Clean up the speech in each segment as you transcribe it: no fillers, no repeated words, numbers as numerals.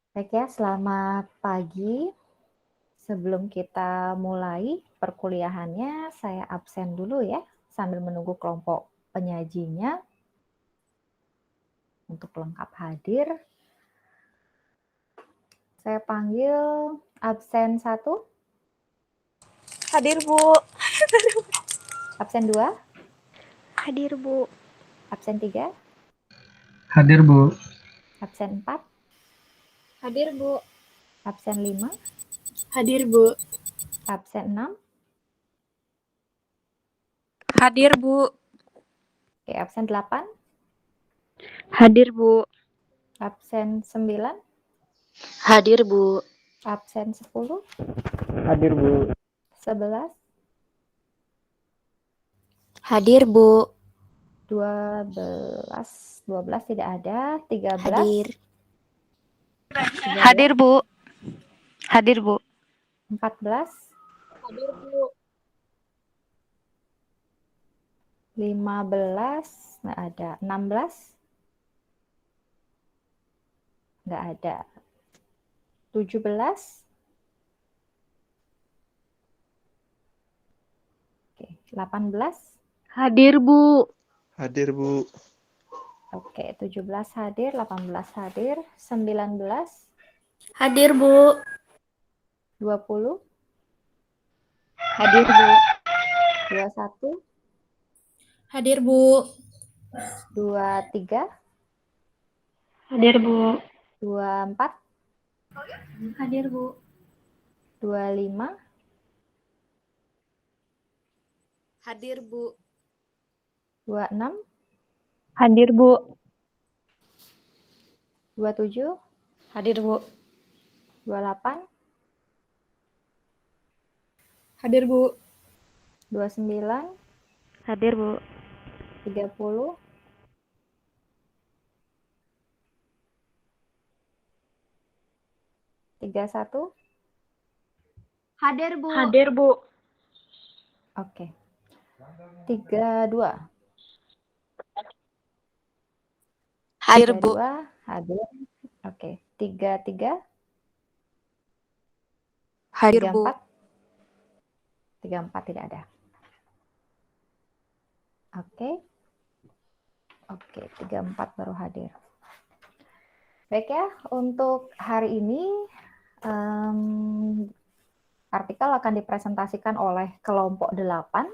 Baik ya, selamat pagi. Sebelum kita mulai perkuliahannya, saya absen dulu ya, sambil menunggu kelompok penyajinya untuk lengkap hadir. Saya panggil absen 1. Hadir, Bu. Absen 2. Hadir, Bu. Absen 3. Hadir, Bu. Absen 4. Hadir, Bu. Absen 5. Hadir, Bu. Absen 6. Hadir, Bu. Oke, absen 8. Hadir, Bu. Absen 9. Hadir, Bu. Absen 10. Hadir, Bu. 11. Hadir, Bu. 12 tidak ada. 13. Hadir. 13. Hadir, Bu. Hadir, Bu. 14. Hadir, Bu. 15 nggak ada. 16 nggak ada. 17. Oke, 18. Hadir, Bu. Hadir, Bu. Oke, 17 hadir, 18 hadir, 19. Hadir, Bu. 20. Hadir, Bu. 21. Hadir, Bu. 23. Hadir, Bu. 24. Hadir, Bu. 25. Hadir, Bu. 26. Hadir, Bu. 27. Hadir, Bu. 28. Hadir, Bu. 29. Hadir, Bu. 30. 31. Hadir, Bu. Hadir, Bu. Oke. 32. Hadir, Bu. 32 hadir. Oke. 33. Hadir, Bu. 34. 34 tidak ada. Oke. Oke, 34 baru hadir. Baik ya, untuk hari ini artikel akan dipresentasikan oleh kelompok 8.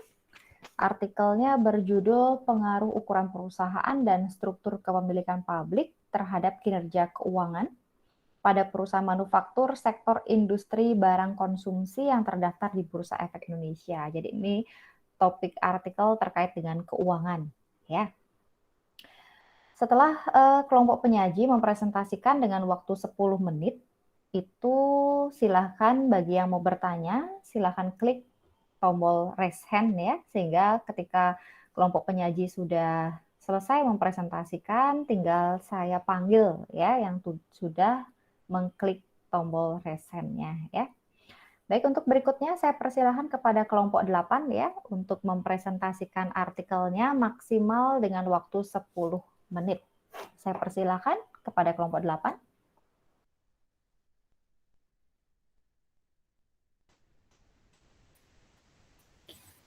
Artikelnya berjudul Pengaruh Ukuran Perusahaan dan Struktur Kepemilikan Publik terhadap Kinerja Keuangan pada perusahaan manufaktur sektor industri barang konsumsi yang terdaftar di Bursa Efek Indonesia. Jadi ini topik artikel terkait dengan keuangan, ya. Setelah kelompok penyaji mempresentasikan dengan waktu 10 menit, itu silahkan bagi yang mau bertanya, silahkan klik tombol raise hand ya, sehingga ketika kelompok penyaji sudah selesai mempresentasikan, tinggal saya panggil ya yang sudah mengklik tombol raise hand-nya ya. Baik, untuk berikutnya saya persilahkan kepada kelompok 8 ya untuk mempresentasikan artikelnya maksimal dengan waktu 10 menit. Saya persilahkan kepada kelompok 8.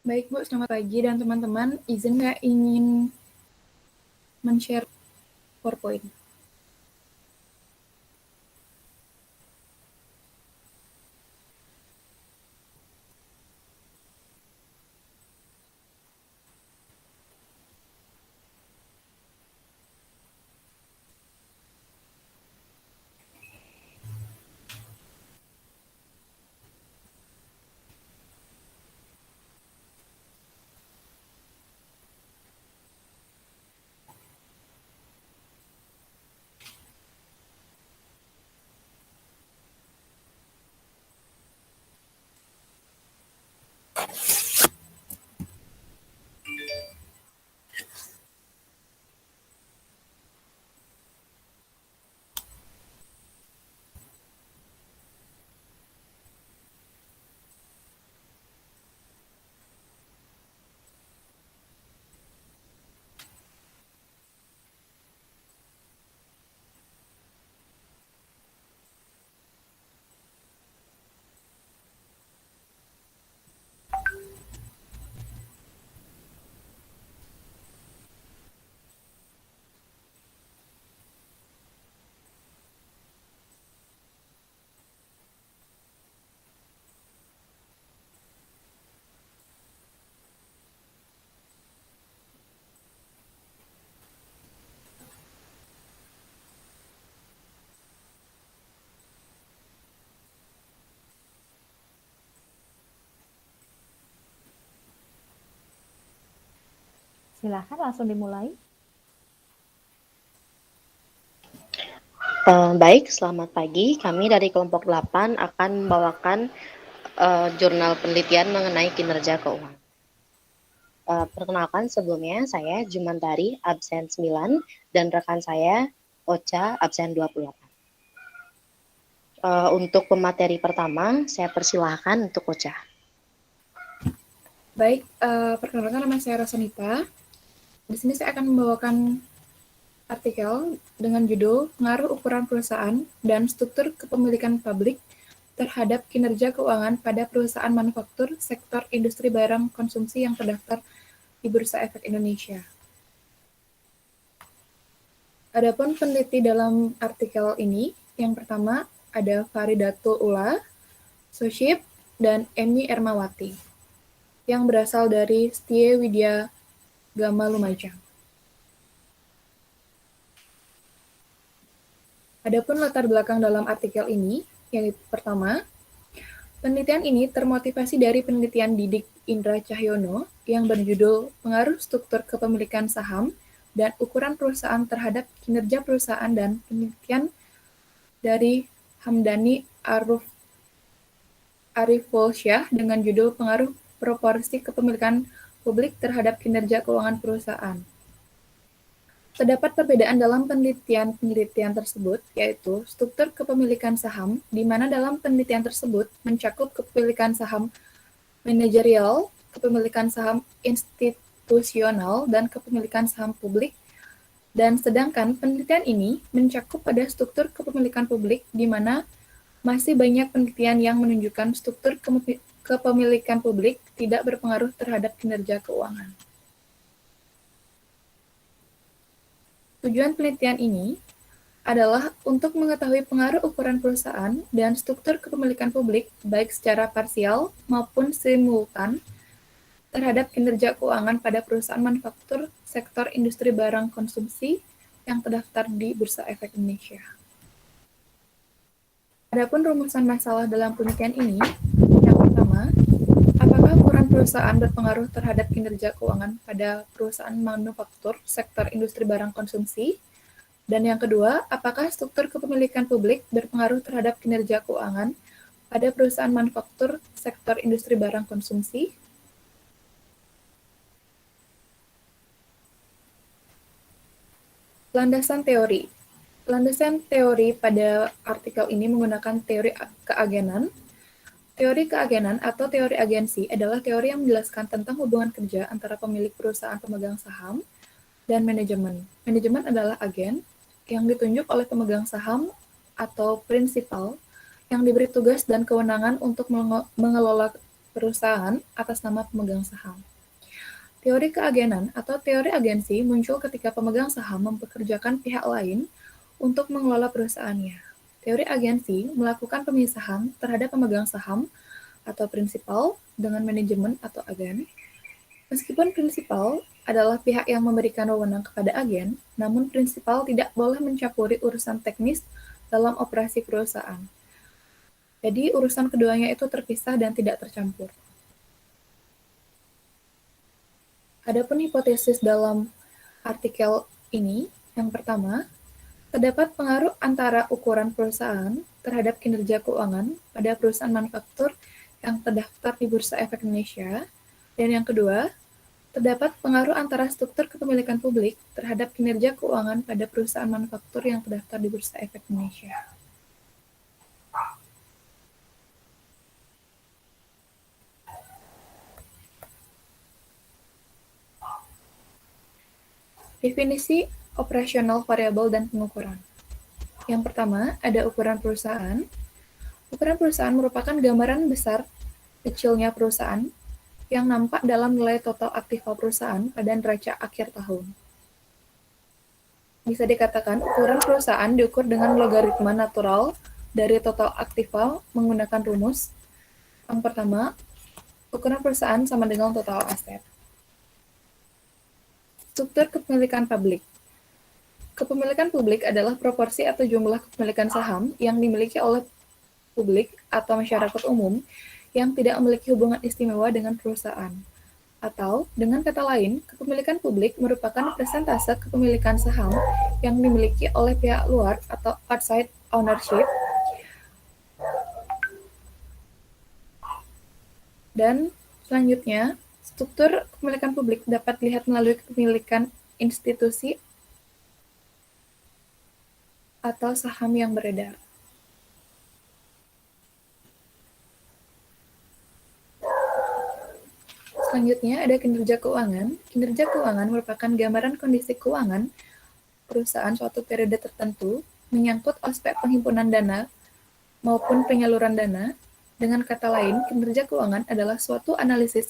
Baik, Bu. Selamat pagi dan teman-teman. Izin nggak ingin men-share PowerPoint? Silakan langsung dimulai. Baik, selamat pagi. Kami dari kelompok 8 akan membawakan jurnal penelitian mengenai kinerja keuangan. Perkenalkan sebelumnya, saya Jumantari, absen 9, dan rekan saya, Ocha, absen 28. Untuk pemateri pertama, saya persilahkan untuk Ocha. Baik, perkenalkan nama saya Rosanita. Di sini saya akan membawakan artikel dengan judul Pengaruh Ukuran Perusahaan dan Struktur Kepemilikan Publik terhadap Kinerja Keuangan pada Perusahaan Manufaktur Sektor Industri Barang Konsumsi yang terdaftar di Bursa Efek Indonesia. Adapun peneliti dalam artikel ini, yang pertama ada Faridatul Ula, Soship, dan Emi Ermawati, yang berasal dari Setie Widya Gama Lumajang. Adapun latar belakang dalam artikel ini, yang pertama, penelitian ini termotivasi dari penelitian Didik Indra Cahyono yang berjudul Pengaruh Struktur Kepemilikan Saham dan Ukuran Perusahaan Terhadap Kinerja Perusahaan dan penelitian dari Hamdani Arifulsyah dengan judul Pengaruh Proporsi Kepemilikan Publik Terhadap Kinerja Keuangan Perusahaan. Terdapat perbedaan dalam penelitian tersebut, yaitu struktur kepemilikan saham, di mana dalam penelitian tersebut mencakup kepemilikan saham manajerial, kepemilikan saham institusional, dan kepemilikan saham publik, dan sedangkan penelitian ini mencakup pada struktur kepemilikan publik, di mana masih banyak penelitian yang menunjukkan struktur kepemilikan publik tidak berpengaruh terhadap kinerja keuangan. Tujuan penelitian ini adalah untuk mengetahui pengaruh ukuran perusahaan dan struktur kepemilikan publik baik secara parsial maupun simultan terhadap kinerja keuangan pada perusahaan manufaktur sektor industri barang konsumsi yang terdaftar di Bursa Efek Indonesia. Adapun rumusan masalah dalam penelitian ini, yang pertama, apakah ukuran perusahaan berpengaruh terhadap kinerja keuangan pada perusahaan manufaktur sektor industri barang konsumsi? Dan yang kedua, apakah struktur kepemilikan publik berpengaruh terhadap kinerja keuangan pada perusahaan manufaktur sektor industri barang konsumsi? Landasan teori. Landasan teori pada artikel ini menggunakan teori keagenan. Teori keagenan atau teori agensi adalah teori yang menjelaskan tentang hubungan kerja antara pemilik perusahaan pemegang saham dan manajemen. Manajemen adalah agen yang ditunjuk oleh pemegang saham atau prinsipal yang diberi tugas dan kewenangan untuk mengelola perusahaan atas nama pemegang saham. Teori keagenan atau teori agensi muncul ketika pemegang saham mempekerjakan pihak lain untuk mengelola perusahaannya. Teori agensi melakukan pemisahan terhadap pemegang saham atau prinsipal dengan manajemen atau agen. Meskipun prinsipal adalah pihak yang memberikan wewenang kepada agen, namun prinsipal tidak boleh mencampuri urusan teknis dalam operasi perusahaan. Jadi urusan keduanya itu terpisah dan tidak tercampur. Adapun hipotesis dalam artikel ini, yang pertama, terdapat pengaruh antara ukuran perusahaan terhadap kinerja keuangan pada perusahaan manufaktur yang terdaftar di Bursa Efek Indonesia. Dan yang kedua, terdapat pengaruh antara struktur kepemilikan publik terhadap kinerja keuangan pada perusahaan manufaktur yang terdaftar di Bursa Efek Indonesia. Definisi operasional variabel dan pengukuran. Yang pertama, ada ukuran perusahaan. Ukuran perusahaan merupakan gambaran besar kecilnya perusahaan yang nampak dalam nilai total aktiva perusahaan pada neraca akhir tahun. Bisa dikatakan ukuran perusahaan diukur dengan logaritma natural dari total aktiva menggunakan rumus. Yang pertama, ukuran perusahaan sama dengan total aset. Struktur kepemilikan publik. Kepemilikan publik adalah proporsi atau jumlah kepemilikan saham yang dimiliki oleh publik atau masyarakat umum yang tidak memiliki hubungan istimewa dengan perusahaan. Atau, dengan kata lain, kepemilikan publik merupakan persentase kepemilikan saham yang dimiliki oleh pihak luar atau outside ownership. Dan selanjutnya, struktur kepemilikan publik dapat dilihat melalui kepemilikan institusi atau saham yang beredar. Selanjutnya ada kinerja keuangan. Kinerja keuangan merupakan gambaran kondisi keuangan perusahaan suatu periode tertentu, menyangkut aspek penghimpunan dana maupun penyaluran dana. Dengan kata lain, kinerja keuangan adalah suatu analisis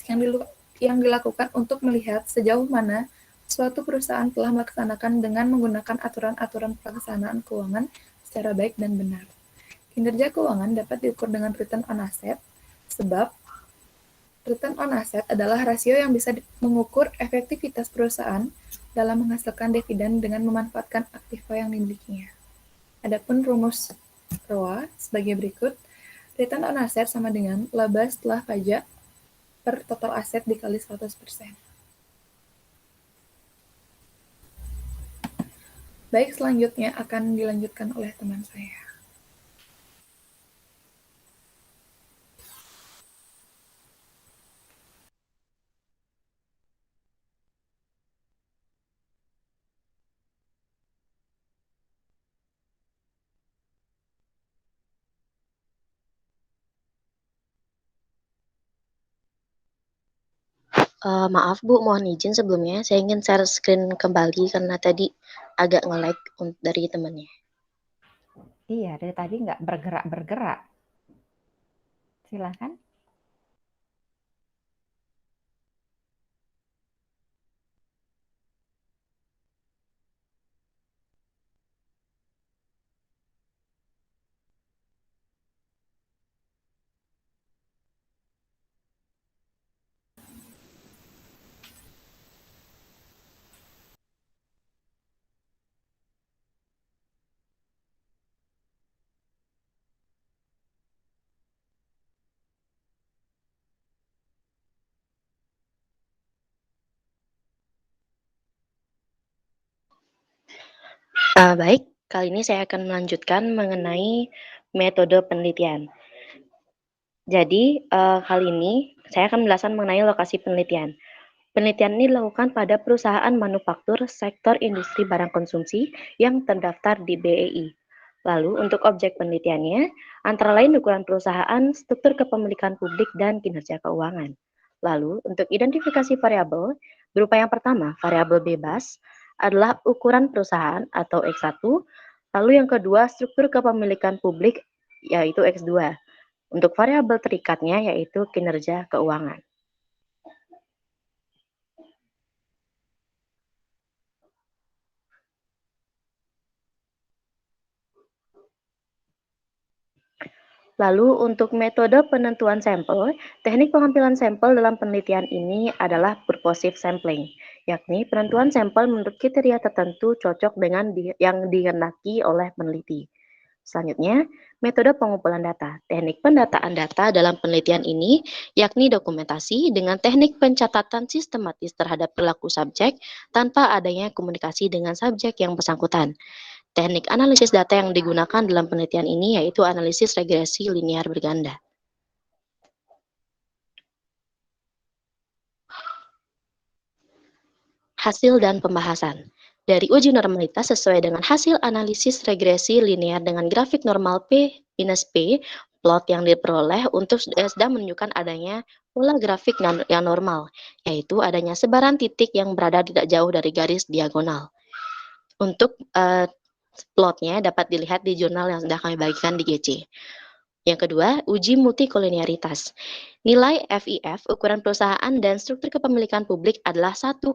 yang dilakukan untuk melihat sejauh mana suatu perusahaan telah melaksanakan dengan menggunakan aturan-aturan pelaksanaan keuangan secara baik dan benar. Kinerja keuangan dapat diukur dengan return on asset, sebab return on asset adalah rasio yang bisa mengukur efektivitas perusahaan dalam menghasilkan dividen dengan memanfaatkan aktiva yang dimilikinya. Adapun rumus ROA sebagai berikut, return on asset sama dengan laba setelah pajak per total aset dikali 100%. Baik, selanjutnya akan dilanjutkan oleh teman saya. Maaf Bu, mohon izin sebelumnya, saya ingin share screen kembali karena tadi agak nge-lag dari temannya. Iya, dari tadi nggak bergerak-bergerak. Silakan. Baik, kali ini saya akan melanjutkan mengenai metode penelitian. Jadi, kali ini saya akan menjelaskan mengenai lokasi penelitian. Penelitian ini dilakukan pada perusahaan manufaktur sektor industri barang konsumsi yang terdaftar di BEI. Lalu, untuk objek penelitiannya, antara lain ukuran perusahaan, struktur kepemilikan publik, dan kinerja keuangan. Lalu, untuk identifikasi variabel, berupa yang pertama, variabel bebas, adalah ukuran perusahaan atau X1, lalu yang kedua, struktur kepemilikan publik, yaitu X2. Untuk variabel terikatnya, yaitu kinerja keuangan. Lalu untuk metode penentuan sampel, teknik pengambilan sampel dalam penelitian ini adalah purposive sampling, yakni penentuan sampel menurut kriteria tertentu cocok dengan yang dikehendaki oleh peneliti. Selanjutnya, metode pengumpulan data. Teknik pendataan data dalam penelitian ini yakni dokumentasi dengan teknik pencatatan sistematis terhadap perilaku subjek tanpa adanya komunikasi dengan subjek yang bersangkutan. Teknik analisis data yang digunakan dalam penelitian ini yaitu analisis regresi linear berganda. Hasil dan pembahasan. Dari uji normalitas sesuai dengan hasil analisis regresi linear dengan grafik normal P minus P, plot yang diperoleh untuk sedang menunjukkan adanya pola grafik yang normal, yaitu adanya sebaran titik yang berada tidak jauh dari garis diagonal. Untuk plotnya dapat dilihat di jurnal yang sudah kami bagikan di GC. Yang kedua, uji multikolinearitas. Nilai FIF, ukuran perusahaan dan struktur kepemilikan publik adalah 1,15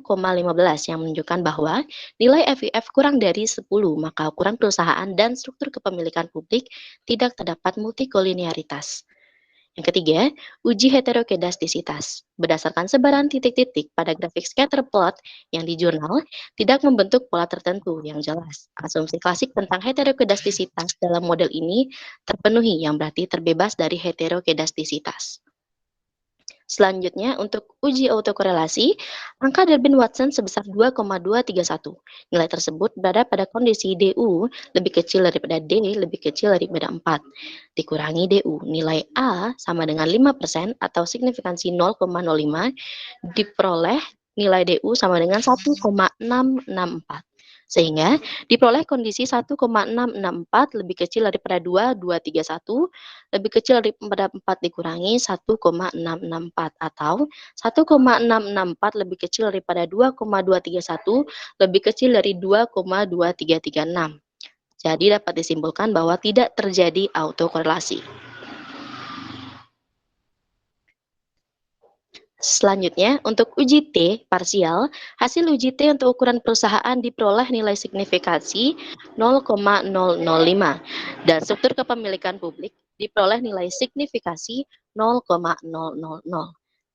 yang menunjukkan bahwa nilai FIF kurang dari 10, maka ukuran perusahaan dan struktur kepemilikan publik tidak terdapat multikolinearitas. Yang ketiga, uji heterokedastisitas. Berdasarkan sebaran titik-titik pada grafik scatter plot yang di jurnal, tidak membentuk pola tertentu yang jelas. Asumsi klasik tentang heterokedastisitas dalam model ini terpenuhi, yang berarti terbebas dari heterokedastisitas. Selanjutnya, untuk uji autokorelasi, angka Durbin-Watson sebesar 2,231. Nilai tersebut berada pada kondisi DU lebih kecil daripada D lebih kecil daripada 4. Dikurangi DU, nilai A sama dengan 5% atau signifikansi 0,05, diperoleh nilai DU sama dengan 1,664. Sehingga diperoleh kondisi 1,664 lebih kecil daripada 2,231 lebih kecil daripada 4 dikurangi 1,664 atau 1,664 lebih kecil daripada 2,231 lebih kecil dari 2,2336. Jadi dapat disimpulkan bahwa tidak terjadi autokorelasi. Selanjutnya, untuk uji T parsial, hasil uji T untuk ukuran perusahaan diperoleh nilai signifikansi 0,005 dan struktur kepemilikan publik diperoleh nilai signifikasi 0,000.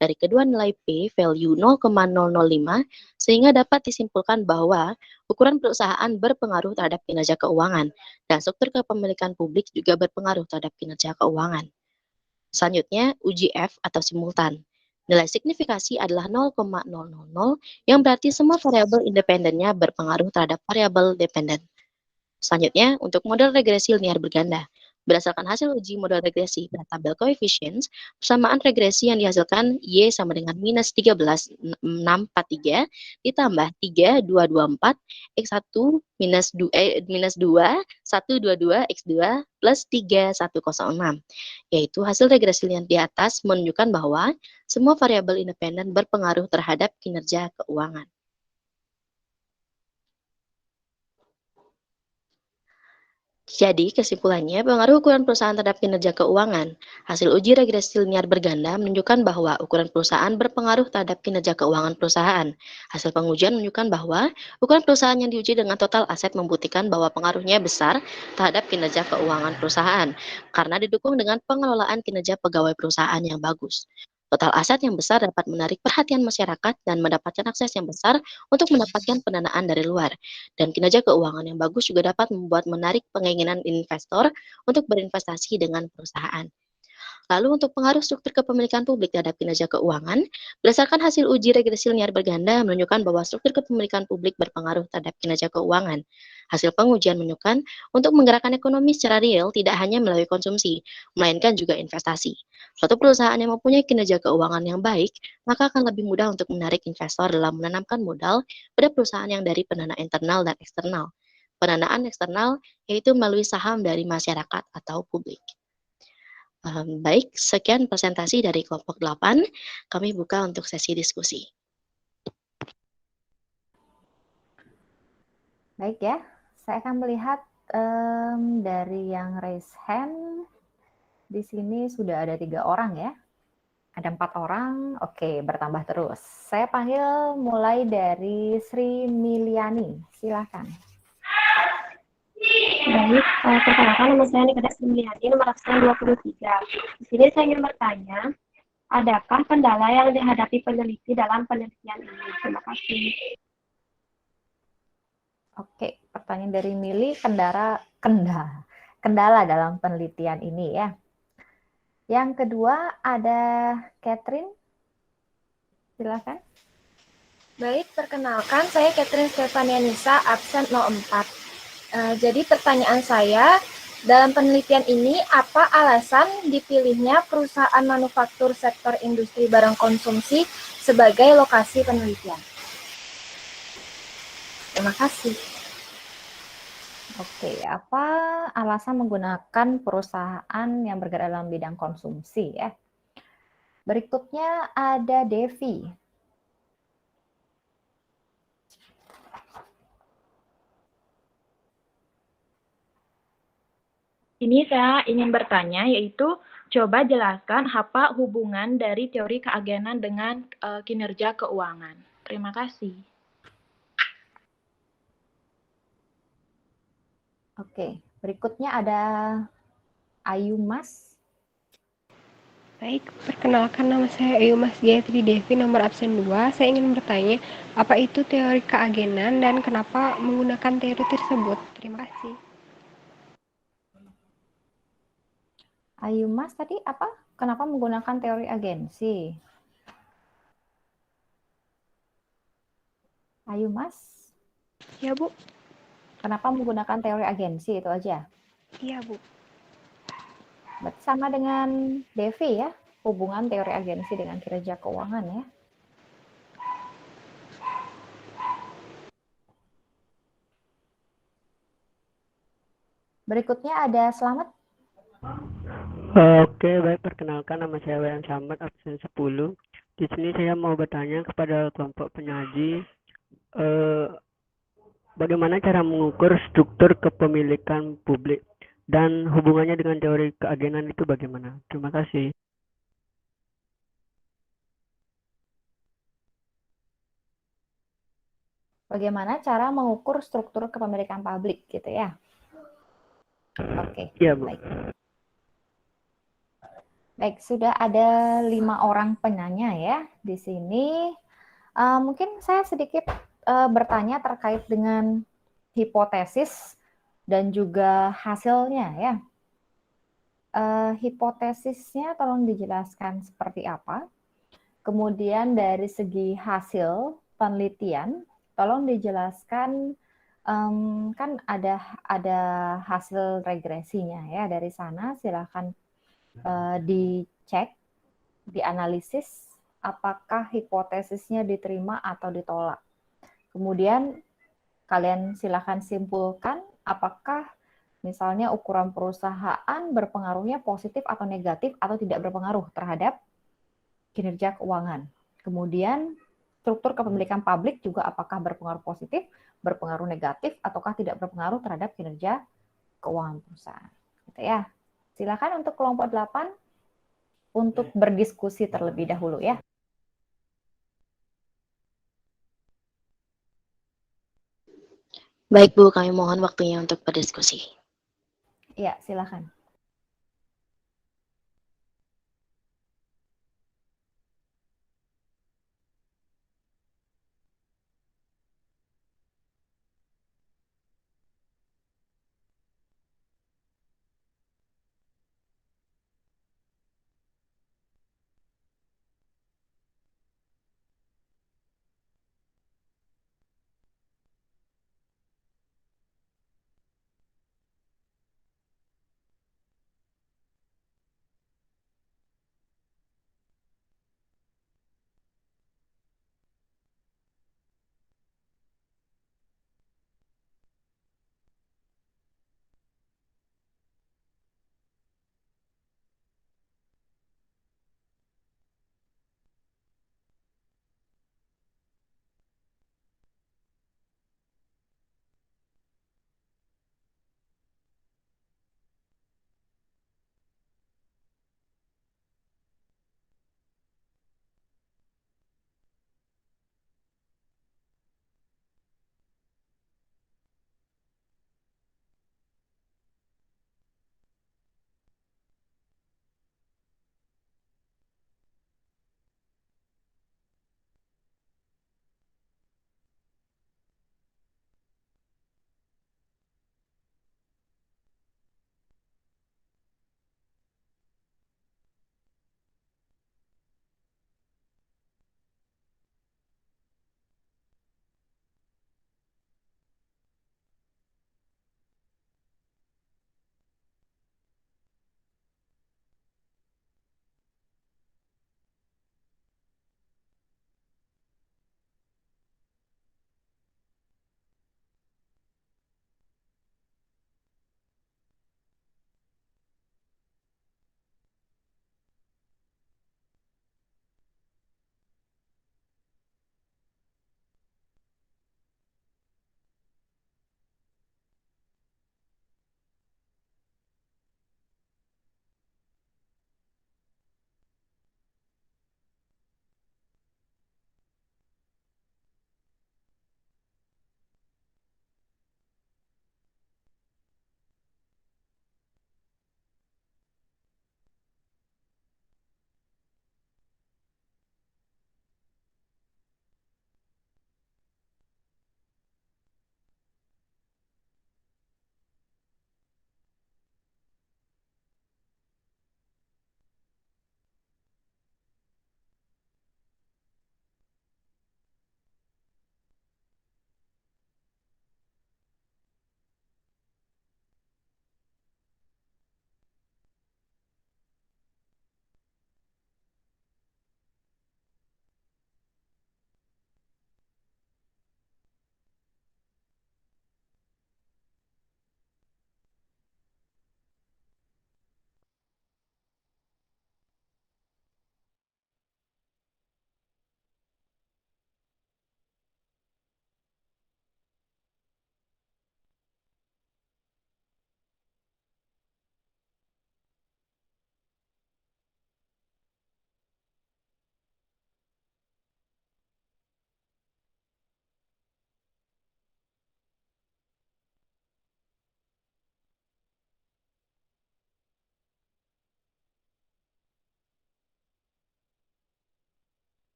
Dari kedua nilai P value 0,005 sehingga dapat disimpulkan bahwa ukuran perusahaan berpengaruh terhadap kinerja keuangan dan struktur kepemilikan publik juga berpengaruh terhadap kinerja keuangan. Selanjutnya, uji F atau simultan. Nilai signifikasi adalah 0,000 yang berarti semua variabel independennya berpengaruh terhadap variabel dependen. Selanjutnya, untuk model regresi linear berganda. Berdasarkan hasil uji model regresi pada tabel coefficients, persamaan regresi yang dihasilkan Y sama dengan minus 13,643 ditambah 3,224 X1 minus 2, 122 X2 plus 3,106. Yaitu hasil regresi linear di atas menunjukkan bahwa semua variabel independen berpengaruh terhadap kinerja keuangan. Jadi, kesimpulannya, pengaruh ukuran perusahaan terhadap kinerja keuangan. Hasil uji regresi linear berganda menunjukkan bahwa ukuran perusahaan berpengaruh terhadap kinerja keuangan perusahaan. Hasil pengujian menunjukkan bahwa ukuran perusahaan yang diuji dengan total aset membuktikan bahwa pengaruhnya besar terhadap kinerja keuangan perusahaan, karena didukung dengan pengelolaan kinerja pegawai perusahaan yang bagus. Total aset yang besar dapat menarik perhatian masyarakat dan mendapatkan akses yang besar untuk mendapatkan pendanaan dari luar. Dan kinerja keuangan yang bagus juga dapat membuat menarik keinginan investor untuk berinvestasi dengan perusahaan. Lalu untuk pengaruh struktur kepemilikan publik terhadap kinerja keuangan, berdasarkan hasil uji regresi linear berganda menunjukkan bahwa struktur kepemilikan publik berpengaruh terhadap kinerja keuangan. Hasil pengujian menunjukkan untuk menggerakkan ekonomi secara real tidak hanya melalui konsumsi, melainkan juga investasi. Suatu perusahaan yang mempunyai kinerja keuangan yang baik, maka akan lebih mudah untuk menarik investor dalam menanamkan modal pada perusahaan yang dari pendanaan internal dan eksternal. Pendanaan eksternal yaitu melalui saham dari masyarakat atau publik. Baik, sekian presentasi dari kelompok 8. Kami buka untuk sesi diskusi. Baik ya, saya akan melihat dari yang raise hand, di sini sudah ada 3 orang ya. Ada 4 orang, oke, bertambah terus. Saya panggil mulai dari Sri Miliani, silakan. Baik, perkenalkan nama saya Nikita Sri Miliani, nomor absen 23. Di sini saya ingin bertanya, adakah kendala yang dihadapi peneliti dalam penelitian ini? Terima kasih. Oke, pertanyaan dari Mili, kendala dalam penelitian ini ya. Yang kedua ada Catherine, silakan. Baik, perkenalkan saya Catherine Stefania Nisa, absen 04. Jadi pertanyaan saya, dalam penelitian ini apa alasan dipilihnya perusahaan manufaktur sektor industri barang konsumsi sebagai lokasi penelitian? Terima kasih. Oke, apa alasan menggunakan perusahaan yang bergerak dalam bidang konsumsi ya? Berikutnya ada Devi. Ini saya ingin bertanya, yaitu coba jelaskan apa hubungan dari teori keagenan dengan kinerja keuangan. Terima kasih. Oke, berikutnya ada Ayu Mas. Baik, perkenalkan nama saya Ayu Mas Gayatri Devi, nomor absen 2. Saya ingin bertanya, apa itu teori keagenan dan kenapa menggunakan teori tersebut? Terima kasih. Ayu Mas tadi apa? Kenapa menggunakan teori agensi? Ayu Mas, Ya, Bu. kenapa menggunakan teori agensi itu aja? Iya, Bu. Berarti sama dengan Devi ya, hubungan teori agensi dengan kinerja keuangan ya. Berikutnya ada Slamet. Oke, baik. Perkenalkan, nama saya Wayan Samad, absen 10. Di sini saya mau bertanya kepada kelompok penyaji, eh, bagaimana cara mengukur struktur kepemilikan publik dan hubungannya dengan teori keagenan itu bagaimana? Terima kasih. Bagaimana cara mengukur struktur kepemilikan publik gitu ya? Oke, Iya, Bu. baik. Baik, sudah ada 5 orang penanya ya di sini. Mungkin saya sedikit bertanya terkait dengan hipotesis dan juga hasilnya ya. Hipotesisnya tolong dijelaskan seperti apa. Kemudian dari segi hasil penelitian, tolong dijelaskan kan ada hasil regresinya ya dari sana. Silahkan dicek, dianalisis apakah hipotesisnya diterima atau ditolak. Kemudian kalian silahkan simpulkan apakah misalnya ukuran perusahaan berpengaruhnya positif atau negatif atau tidak berpengaruh terhadap kinerja keuangan. Kemudian struktur kepemilikan publik juga apakah berpengaruh positif, berpengaruh negatif, ataukah tidak berpengaruh terhadap kinerja keuangan perusahaan. Gitu ya. Silakan untuk kelompok 8 untuk berdiskusi terlebih dahulu ya. Baik Bu, kami mohon waktunya untuk berdiskusi. Ya, silakan.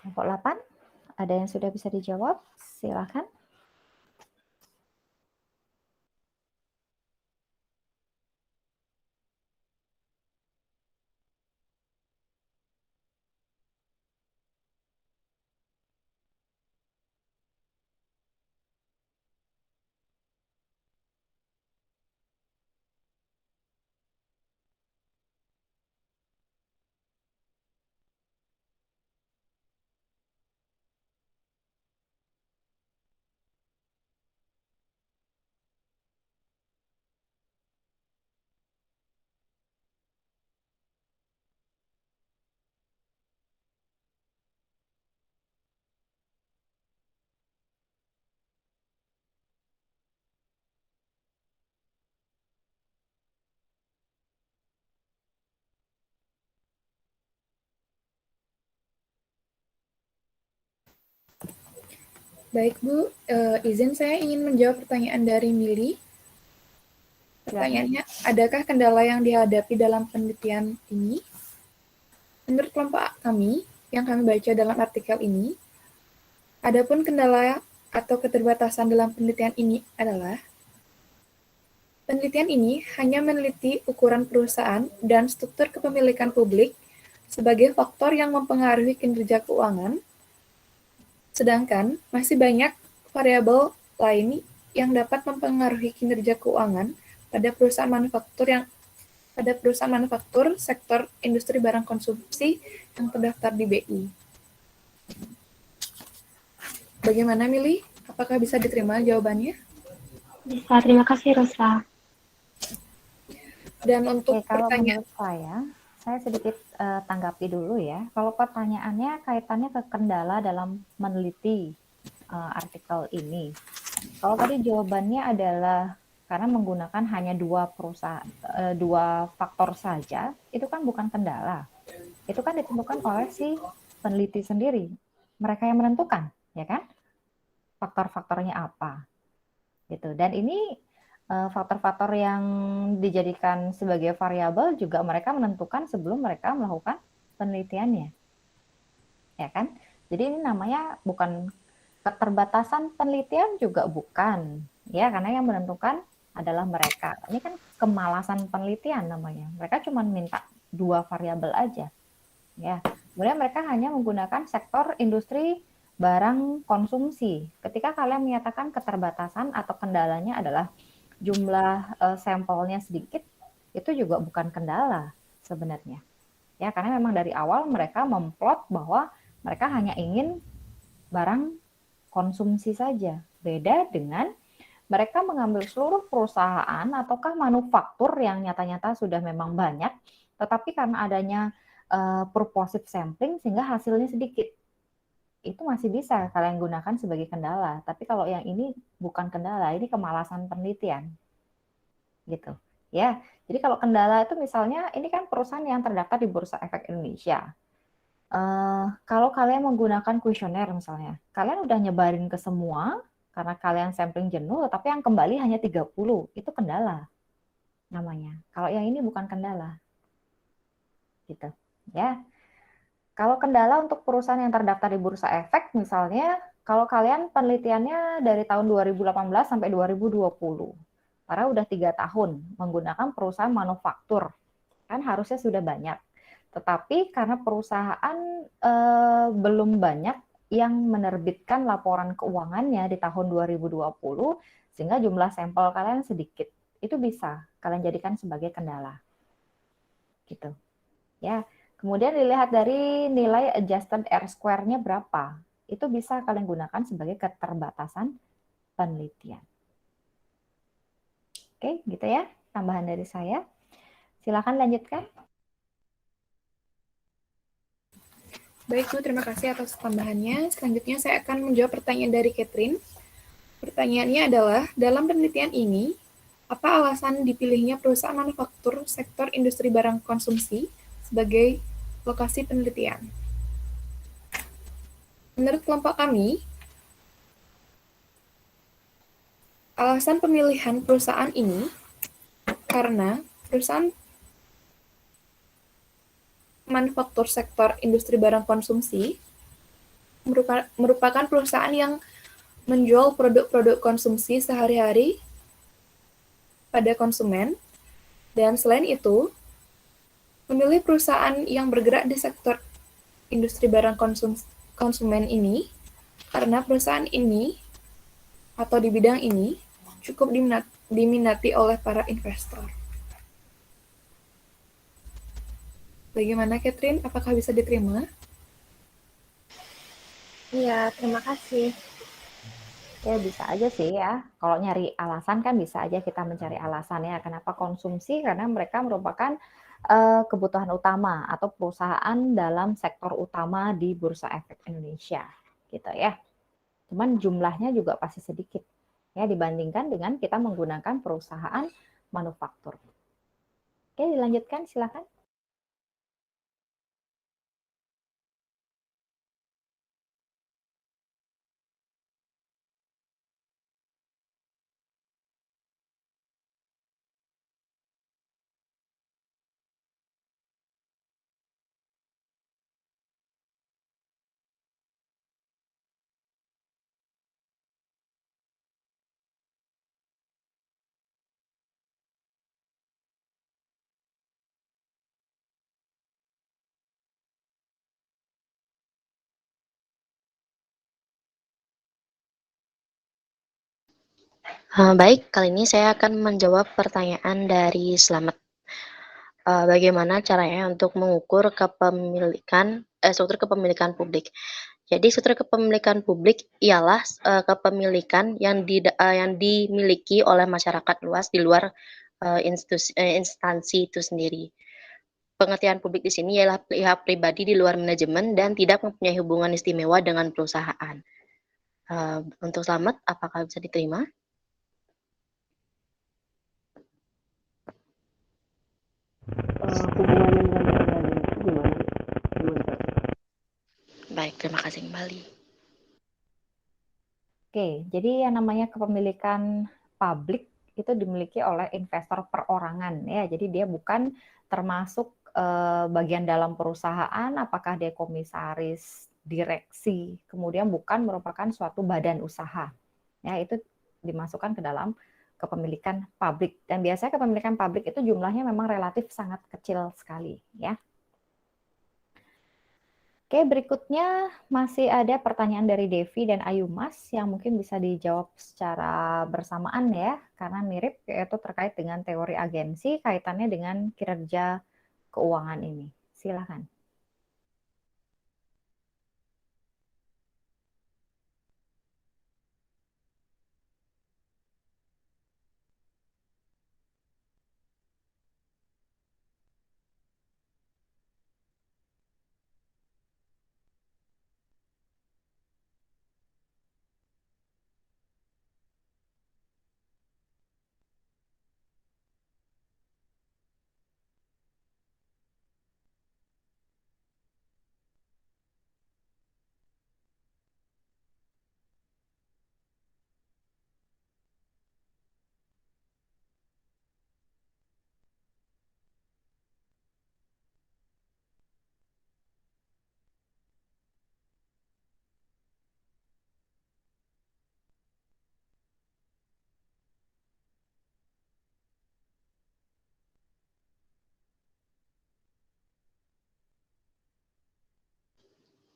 Kelompok 8, ada yang sudah bisa dijawab? Silakan. Baik Bu, izin saya ingin menjawab pertanyaan dari Mili. Pertanyaannya, adakah kendala yang dihadapi dalam penelitian ini? Menurut kelompok kami, yang kami baca dalam artikel ini, adapun kendala atau keterbatasan dalam penelitian ini adalah penelitian ini hanya meneliti ukuran perusahaan dan struktur kepemilikan publik sebagai faktor yang mempengaruhi kinerja keuangan, sedangkan masih banyak variabel lain yang dapat mempengaruhi kinerja keuangan pada perusahaan manufaktur sektor industri barang konsumsi yang terdaftar di BI. Bagaimana, Mili? Apakah bisa diterima jawabannya? Bisa, terima kasih Rosa. Dan untuk kalau pertanyaan menurut saya sedikit tanggapi dulu ya. Kalau pertanyaannya kaitannya ke kendala dalam meneliti artikel ini. Kalau tadi jawabannya adalah karena menggunakan hanya dua faktor saja, itu kan bukan kendala. Itu kan ditentukan oleh si peneliti sendiri. Mereka yang menentukan, ya kan? Faktor-faktornya apa. Gitu. Dan ini faktor-faktor yang dijadikan sebagai variabel juga mereka menentukan sebelum mereka melakukan penelitiannya. Ya kan? Jadi ini namanya bukan keterbatasan penelitian juga bukan. Ya, karena yang menentukan adalah mereka. Ini kan kemalasan penelitian namanya. Mereka cuma minta dua variabel aja. Ya. Kemudian mereka hanya menggunakan sektor industri barang konsumsi. Ketika kalian menyatakan keterbatasan atau kendalanya adalah jumlah sampelnya sedikit, itu juga bukan kendala sebenarnya. Ya, karena memang dari awal mereka memplot bahwa mereka hanya ingin barang konsumsi saja. Beda dengan mereka mengambil seluruh perusahaan ataukah manufaktur yang nyata-nyata sudah memang banyak, tetapi karena adanya purposive sampling sehingga hasilnya sedikit. Itu masih bisa kalian gunakan sebagai kendala. Tapi kalau yang ini bukan kendala, ini kemalasan penelitian. Gitu. Ya. Jadi kalau kendala itu misalnya ini kan perusahaan yang terdaftar di Bursa Efek Indonesia. Kalau kalian menggunakan kuesioner misalnya, kalian udah nyebarin ke semua karena kalian sampling jenuh, tetapi yang kembali hanya 30, itu kendala namanya. Kalau yang ini bukan kendala. Gitu. Ya. Kalau kendala untuk perusahaan yang terdaftar di Bursa Efek, misalnya, kalau kalian penelitiannya dari tahun 2018 sampai 2020, karena udah 3 tahun menggunakan perusahaan manufaktur, kan harusnya sudah banyak. Tetapi karena perusahaan belum banyak yang menerbitkan laporan keuangannya di tahun 2020, sehingga jumlah sampel kalian sedikit. Itu bisa kalian jadikan sebagai kendala. Gitu. Ya. Kemudian dilihat dari nilai adjusted R-square-nya berapa. Itu bisa kalian gunakan sebagai keterbatasan penelitian. Oke, gitu ya. Tambahan dari saya. Silakan lanjutkan. Baik Bu, terima kasih atas tambahannya. Selanjutnya saya akan menjawab pertanyaan dari Catherine. Pertanyaannya adalah, dalam penelitian ini, apa alasan dipilihnya perusahaan manufaktur sektor industri barang konsumsi sebagai lokasi penelitian? Menurut kelompok kami, alasan pemilihan perusahaan ini karena perusahaan manufaktur sektor industri barang konsumsi merupakan perusahaan yang menjual produk-produk konsumsi sehari-hari pada konsumen, dan selain itu, memilih perusahaan yang bergerak di sektor industri barang konsumen ini karena perusahaan ini atau di bidang ini cukup diminati oleh para investor. Bagaimana, Catherine? Apakah bisa diterima? Iya, terima kasih. Ya bisa aja sih ya. Kalau nyari alasan kan bisa aja kita mencari alasan ya. Kenapa konsumsi? Karena mereka merupakan kebutuhan utama atau perusahaan dalam sektor utama di Bursa Efek Indonesia, gitu ya. Cuman jumlahnya juga pasti sedikit ya dibandingkan dengan kita menggunakan perusahaan manufaktur. Oke, dilanjutkan silakan. Baik, kali ini saya akan menjawab pertanyaan dari Slamet. Bagaimana caranya untuk mengukur struktur kepemilikan publik? Jadi struktur kepemilikan publik ialah kepemilikan yang dimiliki oleh masyarakat luas di luar instansi itu sendiri. Pengertian publik di sini ialah pihak pribadi di luar manajemen dan tidak mempunyai hubungan istimewa dengan perusahaan. Untuk Slamet, apakah bisa diterima? Hubungannya dengan perusahaan itu gimana? Baik, terima kasih kembali. Oke, jadi yang namanya kepemilikan publik itu dimiliki oleh investor perorangan ya. Jadi dia bukan termasuk bagian dalam perusahaan, apakah dia komisaris, direksi, kemudian bukan merupakan suatu badan usaha. Ya, itu dimasukkan ke dalam kepemilikan publik. Dan biasanya kepemilikan publik itu jumlahnya memang relatif sangat kecil sekali ya. Oke, berikutnya masih ada pertanyaan dari Devi dan Ayu Mas yang mungkin bisa dijawab secara bersamaan ya, karena mirip yaitu terkait dengan teori agensi kaitannya dengan kinerja keuangan ini. Silakan.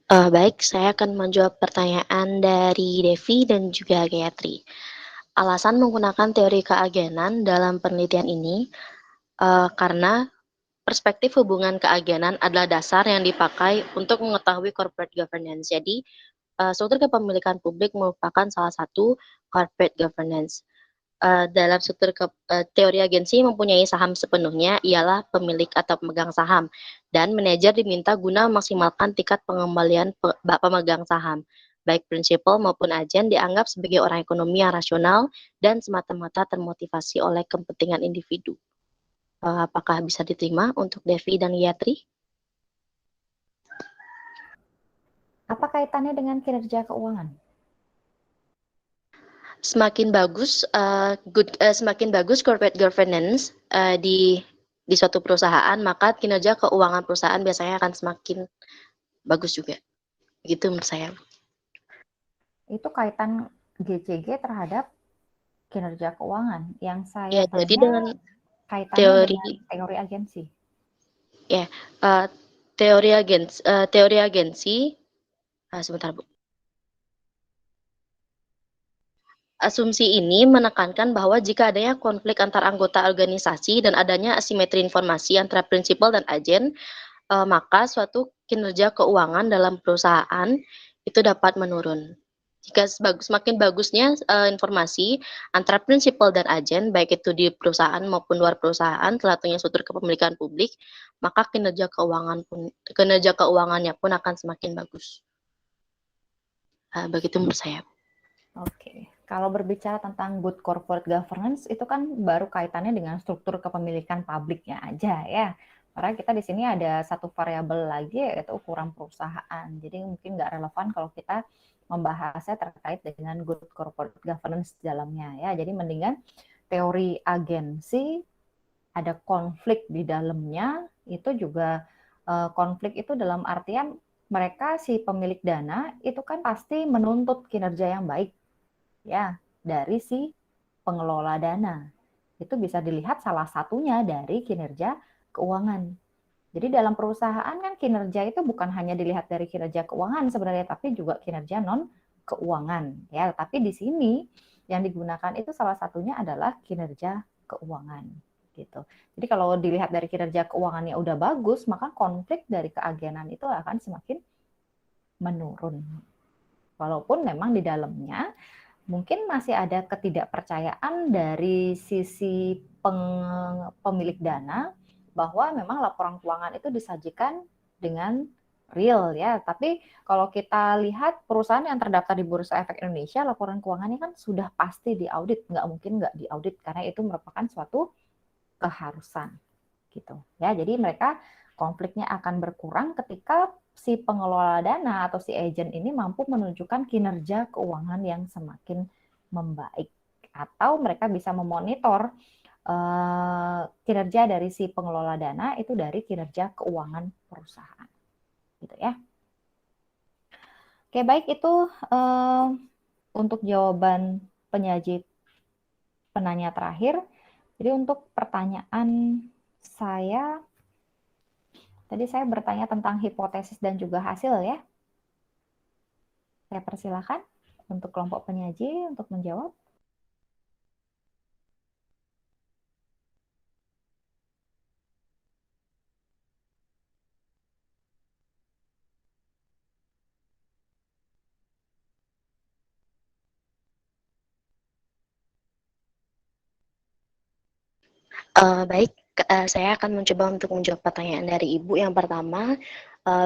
Baik, saya akan menjawab pertanyaan dari Devi dan juga Gayatri. Alasan menggunakan teori keagenan dalam penelitian ini karena perspektif hubungan keagenan adalah dasar yang dipakai untuk mengetahui corporate governance. Jadi, struktur kepemilikan publik merupakan salah satu corporate governance. Dalam struktur teori agensi mempunyai saham sepenuhnya ialah pemilik atau pemegang saham, dan manajer diminta guna memaksimalkan tingkat pengembalian pemegang saham. Baik prinsipal maupun agen dianggap sebagai orang ekonomi yang rasional dan semata-mata termotivasi oleh kepentingan individu. Apakah bisa diterima untuk Devi dan Yatri? Apa kaitannya dengan kinerja keuangan? Semakin bagus corporate governance di suatu perusahaan, maka kinerja keuangan perusahaan biasanya akan semakin bagus juga. Begitu menurut saya. itu kaitan GCG terhadap kinerja keuangan. Yang Ya, saya jadi tanya dengan kaitannya teori dengan teori agensi. ya teori agensi sebentar Bu. Asumsi ini menekankan bahwa jika adanya konflik antar anggota organisasi dan adanya asimetri informasi antara prinsipal dan agen, maka suatu kinerja keuangan dalam perusahaan itu dapat menurun. Jika semakin bagusnya informasi antara prinsipal dan agen, baik itu di perusahaan maupun luar perusahaan, terlatihnya struktur kepemilikan publik, maka kinerja keuangannya pun akan semakin bagus. Begitu menurut saya. Oke. Kalau berbicara tentang good corporate governance, itu kan baru kaitannya dengan struktur kepemilikan publiknya aja ya. Karena kita di sini ada satu variabel lagi, yaitu ukuran perusahaan. Jadi mungkin nggak relevan kalau kita membahasnya terkait dengan good corporate governance di dalamnya ya. Jadi mendingan teori agensi, ada konflik di dalamnya, itu juga konflik itu dalam artian mereka si pemilik dana itu kan pasti menuntut kinerja yang baik ya dari si pengelola dana. Itu bisa dilihat salah satunya dari kinerja keuangan. Jadi dalam perusahaan kan kinerja itu bukan hanya dilihat dari kinerja keuangan sebenarnya, tapi juga kinerja non keuangan ya. Tapi di sini yang digunakan itu salah satunya adalah kinerja keuangan gitu. Jadi kalau dilihat dari kinerja keuangannya udah bagus, maka konflik dari keagenan itu akan semakin menurun. Walaupun memang di dalamnya mungkin masih ada ketidakpercayaan dari sisi pemilik dana bahwa memang laporan keuangan itu disajikan dengan real ya. Tapi kalau kita lihat perusahaan yang terdaftar di Bursa Efek Indonesia, laporan keuangannya kan sudah pasti diaudit, nggak mungkin nggak diaudit karena itu merupakan suatu keharusan gitu ya. Jadi mereka konfliknya akan berkurang ketika si pengelola dana atau si agen ini mampu menunjukkan kinerja keuangan yang semakin membaik, atau mereka bisa memonitor kinerja dari si pengelola dana itu dari kinerja keuangan perusahaan gitu ya. Oke, baik, itu untuk jawaban penyaji penanya terakhir. Jadi untuk pertanyaan saya, tadi saya bertanya tentang hipotesis dan juga hasil ya. Saya persilakan untuk kelompok penyaji untuk menjawab. Baik, saya akan mencoba untuk menjawab pertanyaan dari Ibu. Yang pertama,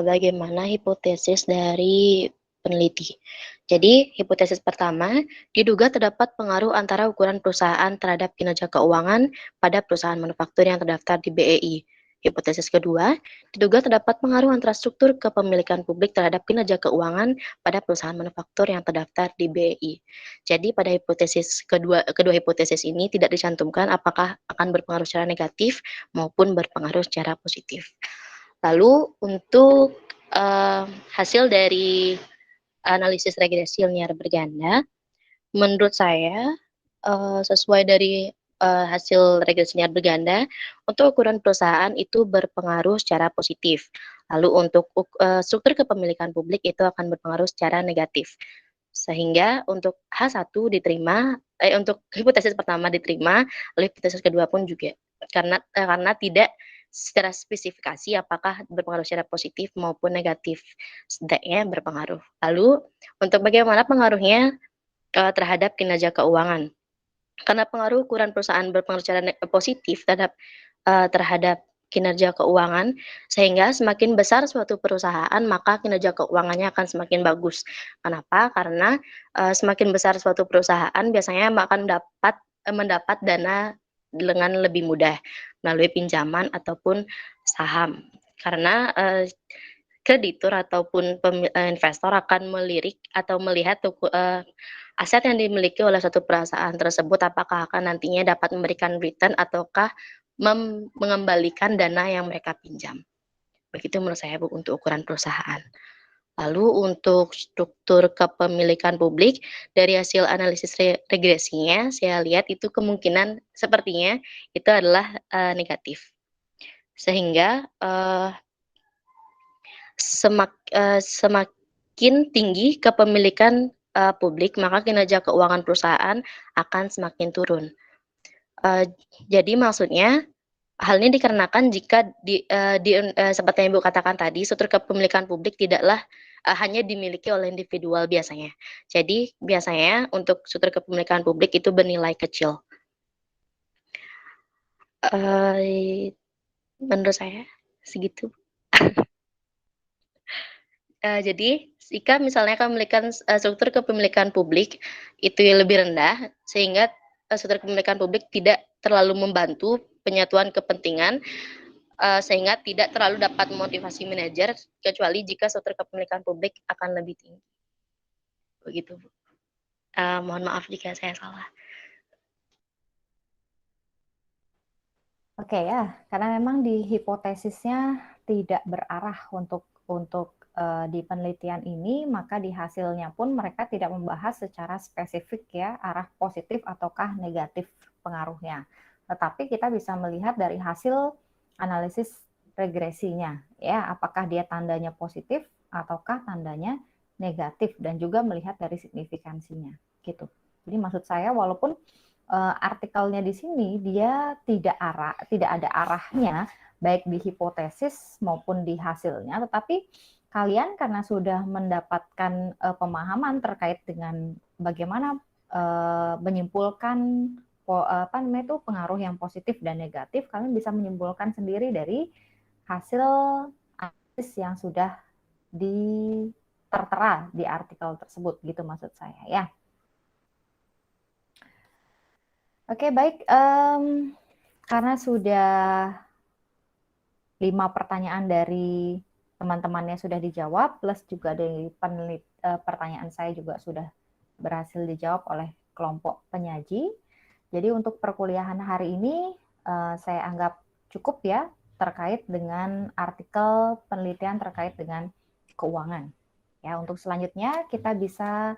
bagaimana hipotesis dari peneliti. Jadi, hipotesis pertama, diduga terdapat pengaruh antara ukuran perusahaan terhadap kinerja keuangan pada perusahaan manufaktur yang terdaftar di BEI. Hipotesis kedua, diduga terdapat pengaruh antara struktur kepemilikan publik terhadap kinerja keuangan pada perusahaan manufaktur yang terdaftar di BEI. Jadi pada hipotesis kedua hipotesis ini tidak dicantumkan apakah akan berpengaruh secara negatif maupun berpengaruh secara positif. Lalu untuk hasil dari analisis regresi linear berganda, menurut saya sesuai dari hasil regresi linear berganda, untuk ukuran perusahaan itu berpengaruh secara positif. Lalu untuk struktur kepemilikan publik itu akan berpengaruh secara negatif. Sehingga untuk H1 diterima, untuk hipotesis pertama diterima, lalu hipotesis kedua pun juga. Karena tidak secara spesifikasi apakah berpengaruh secara positif maupun negatif, setidaknya berpengaruh. Lalu untuk bagaimana pengaruhnya terhadap kinerja keuangan. Karena pengaruh ukuran perusahaan berpengaruh secara positif terhadap kinerja keuangan, sehingga semakin besar suatu perusahaan, maka kinerja keuangannya akan semakin bagus. Kenapa? Karena semakin besar suatu perusahaan, biasanya akan mendapat dana dengan lebih mudah melalui pinjaman ataupun saham. Karena kreditur ataupun investor akan melirik atau melihat aset yang dimiliki oleh suatu perusahaan tersebut apakah akan nantinya dapat memberikan return ataukah mengembalikan dana yang mereka pinjam. Begitu menurut saya Bu untuk ukuran perusahaan. Lalu untuk struktur kepemilikan publik, dari hasil analisis regresinya, saya lihat itu kemungkinan sepertinya itu adalah negatif. Sehingga semakin tinggi kepemilikan publik, maka kinerja keuangan perusahaan akan semakin turun. Jadi maksudnya hal ini dikarenakan jika seperti yang Ibu katakan tadi, struktur kepemilikan publik tidaklah hanya dimiliki oleh individual biasanya. Jadi biasanya untuk struktur kepemilikan publik itu bernilai kecil. Menurut saya segitu. Jadi jika misalnya struktur kepemilikan publik itu lebih rendah, sehingga struktur kepemilikan publik tidak terlalu membantu penyatuan kepentingan, sehingga tidak terlalu dapat memotivasi manajer, kecuali jika struktur kepemilikan publik akan lebih tinggi. Begitu, Bu. Mohon maaf jika saya salah. Oke ya, karena memang di hipotesisnya tidak berarah untuk di penelitian ini, maka di hasilnya pun mereka tidak membahas secara spesifik ya arah positif ataukah negatif pengaruhnya. Tetapi kita bisa melihat dari hasil analisis regresinya ya, apakah dia tandanya positif ataukah tandanya negatif, dan juga melihat dari signifikansinya gitu. Jadi maksud saya walaupun artikelnya di sini dia tidak ada arahnya baik di hipotesis maupun di hasilnya, tetapi kalian karena sudah mendapatkan pemahaman terkait dengan bagaimana menyimpulkan pengaruh yang positif dan negatif, kalian bisa menyimpulkan sendiri dari hasil analisis yang sudah tertera di artikel tersebut, gitu maksud saya ya. Oke, baik. Karena sudah 5 pertanyaan dari teman-temannya sudah dijawab, plus juga dari pertanyaan saya juga sudah berhasil dijawab oleh kelompok penyaji. Jadi untuk perkuliahan hari ini saya anggap cukup ya terkait dengan artikel penelitian terkait dengan keuangan. Ya, untuk selanjutnya kita bisa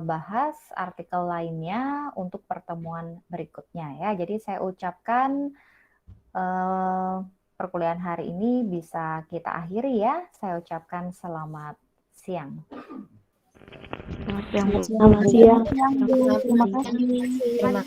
bahas artikel lainnya untuk pertemuan berikutnya ya. Jadi saya ucapkan perkuliahan hari ini bisa kita akhiri ya. Saya ucapkan selamat siang. Selamat siang. Terima kasih.